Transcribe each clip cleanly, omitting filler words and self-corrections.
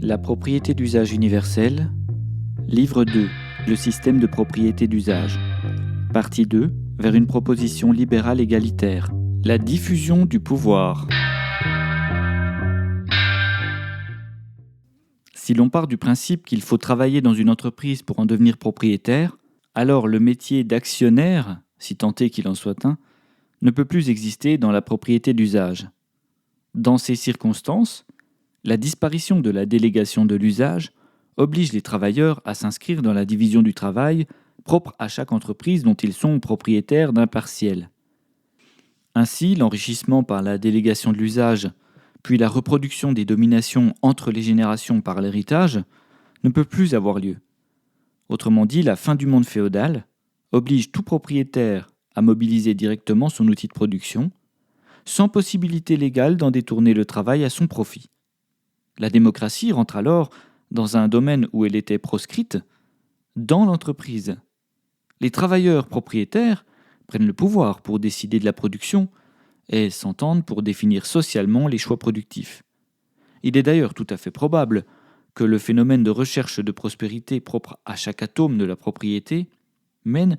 La propriété d'usage universelle, livre 2, le système de propriété d'usage. Partie 2, vers une proposition libérale égalitaire. La diffusion du pouvoir. Si l'on part du principe qu'il faut travailler dans une entreprise pour en devenir propriétaire, alors le métier d'actionnaire, si tant est qu'il en soit un, ne peut plus exister dans la propriété d'usage. Dans ces circonstances, la disparition de la délégation de l'usage oblige les travailleurs à s'inscrire dans la division du travail propre à chaque entreprise dont ils sont propriétaires d'un partiel. Ainsi, l'enrichissement par la délégation de l'usage, puis la reproduction des dominations entre les générations par l'héritage, ne peut plus avoir lieu. Autrement dit, la fin du monde féodal oblige tout propriétaire à mobiliser directement son outil de production, sans possibilité légale d'en détourner le travail à son profit. La démocratie rentre alors dans un domaine où elle était proscrite, dans l'entreprise. Les travailleurs propriétaires prennent le pouvoir pour décider de la production et s'entendent pour définir socialement les choix productifs. Il est d'ailleurs tout à fait probable que le phénomène de recherche de prospérité propre à chaque atome de la propriété mène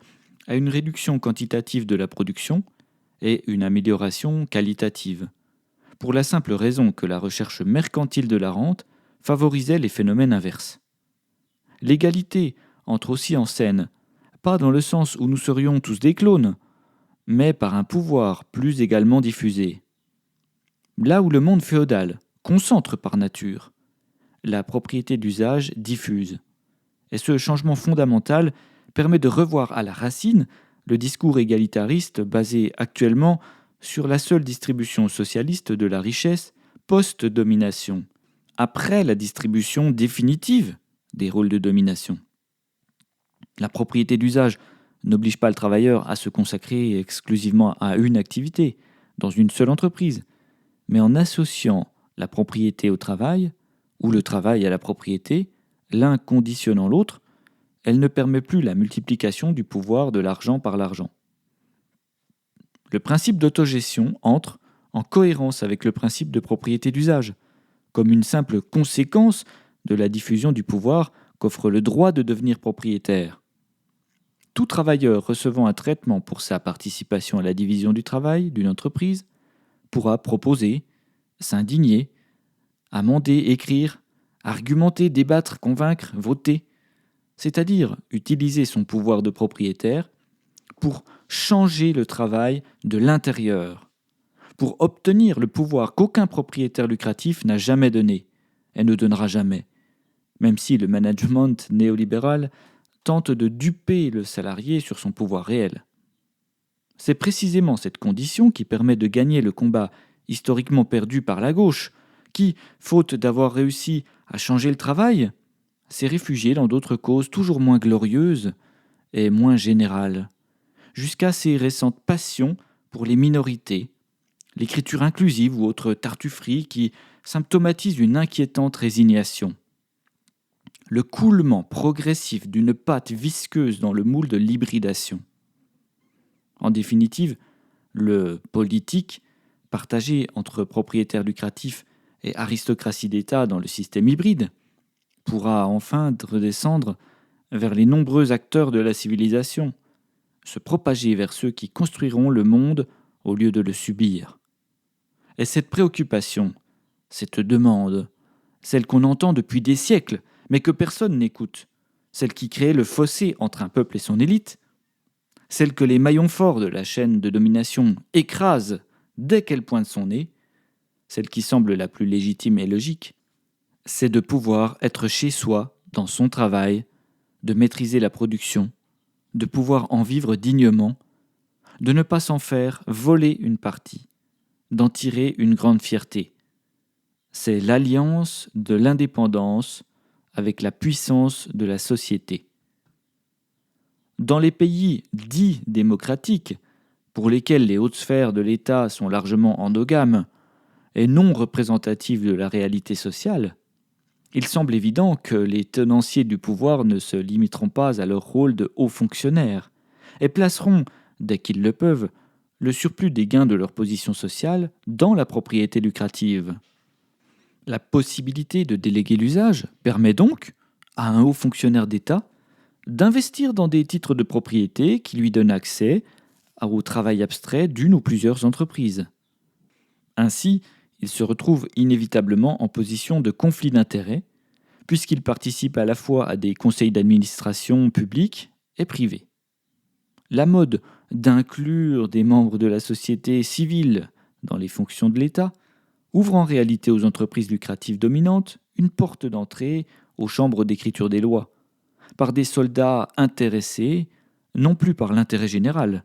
à une réduction quantitative de la production et une amélioration qualitative, pour la simple raison que la recherche mercantile de la rente favorisait les phénomènes inverses. L'égalité entre aussi en scène, pas dans le sens où nous serions tous des clones, mais par un pouvoir plus également diffusé. Là où le monde féodal concentre par nature, la propriété d'usage diffuse. Et ce changement fondamental permet de revoir à la racine le discours égalitariste basé actuellement sur la seule distribution socialiste de la richesse post-domination, après la distribution définitive des rôles de domination. La propriété d'usage n'oblige pas le travailleur à se consacrer exclusivement à une activité, dans une seule entreprise, mais en associant la propriété au travail, ou le travail à la propriété, l'un conditionnant l'autre, elle ne permet plus la multiplication du pouvoir de l'argent par l'argent. Le principe d'autogestion entre en cohérence avec le principe de propriété d'usage, comme une simple conséquence de la diffusion du pouvoir qu'offre le droit de devenir propriétaire. Tout travailleur recevant un traitement pour sa participation à la division du travail d'une entreprise pourra proposer, s'indigner, amender, écrire, argumenter, débattre, convaincre, voter, c'est-à-dire utiliser son pouvoir de propriétaire pour changer le travail de l'intérieur, pour obtenir le pouvoir qu'aucun propriétaire lucratif n'a jamais donné et ne donnera jamais, même si le management néolibéral tente de duper le salarié sur son pouvoir réel. C'est précisément cette condition qui permet de gagner le combat historiquement perdu par la gauche, qui, faute d'avoir réussi à changer le travail, s'est réfugiée dans d'autres causes toujours moins glorieuses et moins générales, jusqu'à ses récentes passions pour les minorités, l'écriture inclusive ou autre tartufferie qui symptomatise une inquiétante résignation. Le coulement progressif d'une pâte visqueuse dans le moule de l'hybridation. En définitive, le politique, partagé entre propriétaires lucratifs et aristocratie d'État dans le système hybride, pourra enfin redescendre vers les nombreux acteurs de la civilisation, se propager vers ceux qui construiront le monde au lieu de le subir. Et cette préoccupation, cette demande, celle qu'on entend depuis des siècles, mais que personne n'écoute, celle qui crée le fossé entre un peuple et son élite, celle que les maillons forts de la chaîne de domination écrasent dès qu'elle pointe son nez, celle qui semble la plus légitime et logique, c'est de pouvoir être chez soi, dans son travail, de maîtriser la production, de pouvoir en vivre dignement, de ne pas s'en faire voler une partie, d'en tirer une grande fierté. C'est l'alliance de l'indépendance avec la puissance de la société. Dans les pays dits démocratiques, pour lesquels les hautes sphères de l'État sont largement endogames et non représentatives de la réalité sociale, il semble évident que les tenanciers du pouvoir ne se limiteront pas à leur rôle de hauts fonctionnaires et placeront, dès qu'ils le peuvent, le surplus des gains de leur position sociale dans la propriété lucrative. La possibilité de déléguer l'usage permet donc à un haut fonctionnaire d'État d'investir dans des titres de propriété qui lui donnent accès au travail abstrait d'une ou plusieurs entreprises. Ainsi, il se retrouve inévitablement en position de conflit d'intérêts, puisqu'il participe à la fois à des conseils d'administration publics et privés. La mode d'inclure des membres de la société civile dans les fonctions de l'État ouvre en réalité aux entreprises lucratives dominantes une porte d'entrée aux chambres d'écriture des lois, par des soldats intéressés, non plus par l'intérêt général,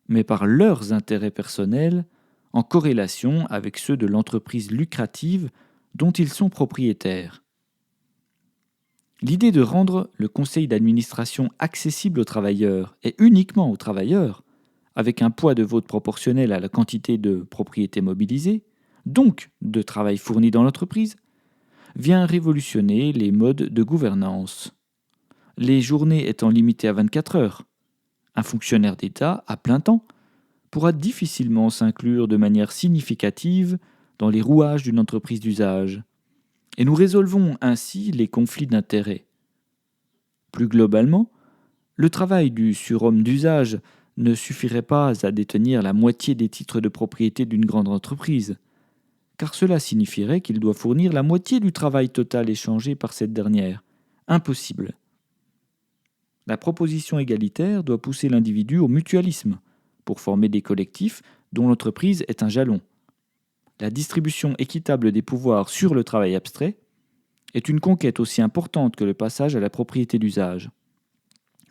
mais par leurs intérêts personnels, en corrélation avec ceux de l'entreprise lucrative dont ils sont propriétaires. L'idée de rendre le conseil d'administration accessible aux travailleurs, et uniquement aux travailleurs, avec un poids de vote proportionnel à la quantité de propriété mobilisée, donc de travail fourni dans l'entreprise, vient révolutionner les modes de gouvernance. Les journées étant limitées à 24 heures, un fonctionnaire d'État à plein temps pourra difficilement s'inclure de manière significative dans les rouages d'une entreprise d'usage, et nous résolvons ainsi les conflits d'intérêts. Plus globalement, le travail du surhomme d'usage ne suffirait pas à détenir la moitié des titres de propriété d'une grande entreprise, car cela signifierait qu'il doit fournir la moitié du travail total échangé par cette dernière. Impossible. La proposition égalitaire doit pousser l'individu au mutualisme, pour former des collectifs dont l'entreprise est un jalon. La distribution équitable des pouvoirs sur le travail abstrait est une conquête aussi importante que le passage à la propriété d'usage,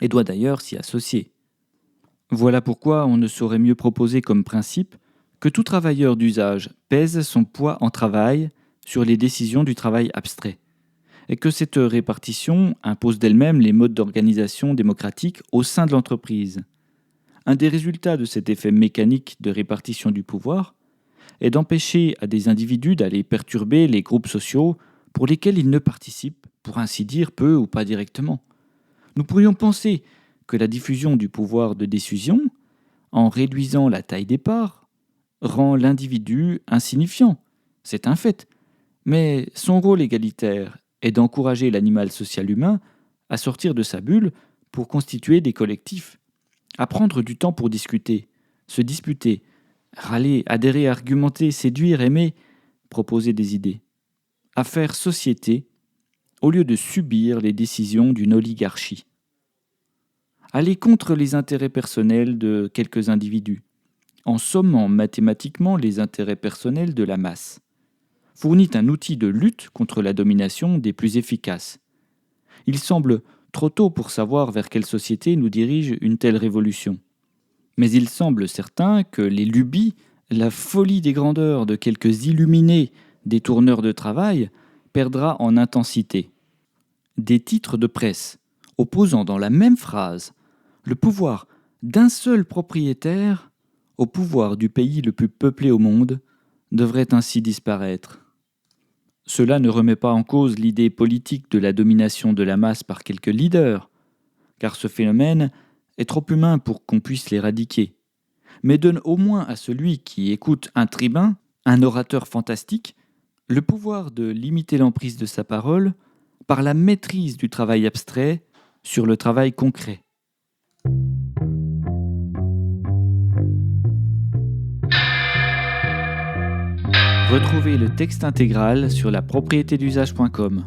et doit d'ailleurs s'y associer. Voilà pourquoi on ne saurait mieux proposer comme principe que tout travailleur d'usage pèse son poids en travail sur les décisions du travail abstrait, et que cette répartition impose d'elle-même les modes d'organisation démocratique au sein de l'entreprise. Un des résultats de cet effet mécanique de répartition du pouvoir est d'empêcher à des individus d'aller perturber les groupes sociaux pour lesquels ils ne participent, pour ainsi dire, peu ou pas directement. Nous pourrions penser que la diffusion du pouvoir de décision, en réduisant la taille des parts, rend l'individu insignifiant. C'est un fait. Mais son rôle égalitaire est d'encourager l'animal social humain à sortir de sa bulle pour constituer des collectifs, à prendre du temps pour discuter, se disputer, râler, adhérer, argumenter, séduire, aimer, proposer des idées, à faire société au lieu de subir les décisions d'une oligarchie. Aller contre les intérêts personnels de quelques individus, en sommant mathématiquement les intérêts personnels de la masse, fournit un outil de lutte contre la domination des plus efficaces. Il semble trop tôt pour savoir vers quelle société nous dirige une telle révolution. Mais il semble certain que les lubies, la folie des grandeurs de quelques illuminés détourneurs de travail perdra en intensité. Des titres de presse opposant dans la même phrase le pouvoir d'un seul propriétaire au pouvoir du pays le plus peuplé au monde devraient ainsi disparaître. Cela ne remet pas en cause l'idée politique de la domination de la masse par quelques leaders, car ce phénomène est trop humain pour qu'on puisse l'éradiquer, mais donne au moins à celui qui écoute un tribun, un orateur fantastique, le pouvoir de limiter l'emprise de sa parole par la maîtrise du travail abstrait sur le travail concret. Retrouvez le texte intégral sur lapropriétédusage.com.